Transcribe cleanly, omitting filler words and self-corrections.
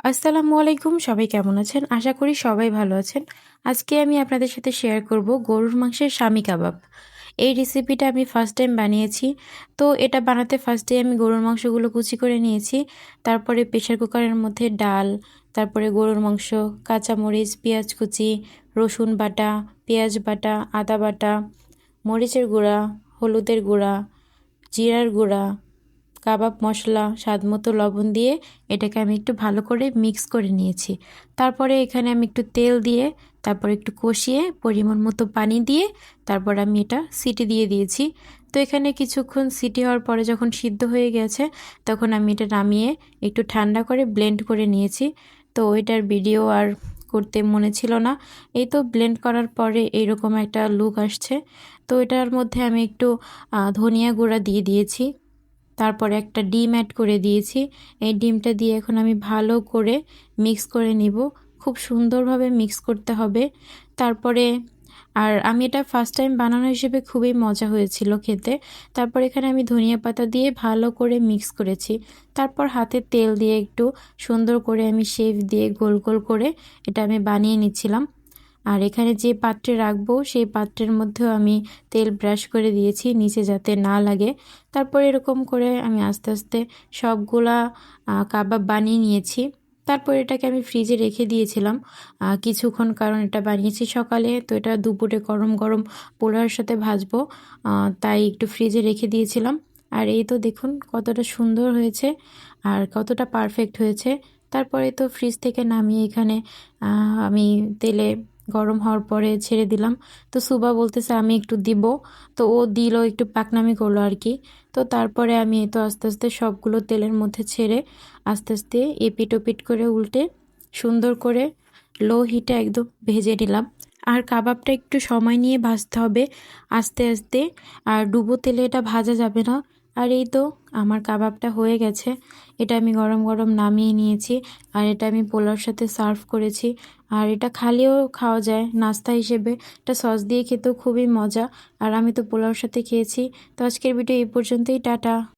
আসসালামু আলাইকুম, সবাই কেমন আছেন? আশা করি সবাই ভালো আছেন। আজকে আমি আপনাদের সাথে শেয়ার করব গরুর মাংসের শামি কাবাব। এই রেসিপিটা আমি ফার্স্ট টাইম বানিয়েছি। তো এটা বানাতে ফার্স্টে আমি গরুর মাংসগুলো কুচি করে নিয়েছি। তারপরে প্রেসার কুকারের মধ্যে ডাল, তারপরে গরুর মাংস, কাঁচামরিচ, পেঁয়াজ কুচি, রসুন বাটা, পেঁয়াজ বাটা, আদা বাটা, মরিচের গুঁড়া, হলুদের গুঁড়া, জিরার গুঁড়া, কাবাব মশলা, স্বাদমতো লবণ দিয়ে এটাকে আমি একটু ভালো করে মিক্স করে নিয়েছি। তারপরে এখানে আমি একটু তেল দিয়ে, তারপরে একটু কষিয়ে পরিমাণ মতো পানি দিয়ে তারপর আমি এটা সিটি দিয়ে দিয়েছি। তো এখানে কিছুক্ষণ সিটি হওয়ার পরে যখন সিদ্ধ হয়ে গেছে তখন আমি এটা নামিয়ে একটু ঠান্ডা করে ব্লেন্ড করে নিয়েছি। তো ওইটার ভিডিও আর করতে মনে ছিল না। এই তো ব্লেন্ড করার পরে এইরকম একটা লুক আসছে। তো এটার মধ্যে আমি একটু ধনিয়া গুঁড়া দিয়ে দিয়েছি। তারপরে একটা ডিম অ্যাড করে দিয়েছি। এই ডিমটা দিয়ে এখন আমি ভালো করে মিক্স করে নিব। খুব সুন্দরভাবে মিক্স করতে হবে। তারপরে আমি এটা ফার্স্ট টাইম বানানো হিসেবে খুবই মজা হয়েছিল খেতে। তারপর এখানে আমি ধনিয়া পাতা দিয়ে ভালো করে মিক্স করেছি। তারপর হাতে তেল দিয়ে একটু সুন্দর করে আমি শেপ দিয়ে গোল গোল করে এটা আমি বানিয়ে নিচ্ছিলাম। আর এখানে যে পাত্রে রাখবো সেই পাত্রের মধ্যেও আমি তেল ব্রাশ করে দিয়েছি নিচে যাতে না লাগে। তারপর এরকম করে আমি আস্তে আস্তে সবগুলা কাবাব বানিয়ে নিয়েছি। তারপর এটাকে আমি ফ্রিজে রেখে দিয়েছিলাম কিছুক্ষণ, কারণ এটা বানিয়েছি সকালে, তো এটা দুপুরে গরম গরম পোলাওয়ের সাথে ভাজবো, তাই একটু ফ্রিজে রেখে দিয়েছিলাম। আর এই তো দেখুন কতটা সুন্দর হয়েছে আর কতটা পারফেক্ট হয়েছে। তারপরে তো ফ্রিজ থেকে নামিয়ে এখানে আমি তেলে গরম হওয়ার পরে ছেড়ে দিলাম। তো সুবা বলতেছে আমি একটু দিব, তো ও দিল, একটু পাকনামি করলো আর কি। তো তারপরে আমি তো আস্তে আস্তে সবগুলো তেলের মধ্যে ছেড়ে আস্তে আস্তে এপিট ওপিট করে উল্টে সুন্দর করে লো হিটে একদম ভেজে নিলাম। আর কাবাবটা একটু সময় নিয়ে ভাজতে হবে আস্তে আস্তে, আর ডুবো তেলে এটা ভাজা যাবে না। আর এই তো আমার কাবাবটা হয়ে গেছে। এটা আমি গরম গরম নামিয়ে নিয়েছি। আর এটা আমি পোলাওর সাথে সার্ভ করেছি। আর এটা খালিও খাওয়া যায় নাস্তা হিসেবে, এটা সস দিয়ে খেতেও খুবই মজা। আর আমি তো পোলাওর সাথে খেয়েছি। তো আজকের ভিডিও এই পর্যন্তই, টাটা।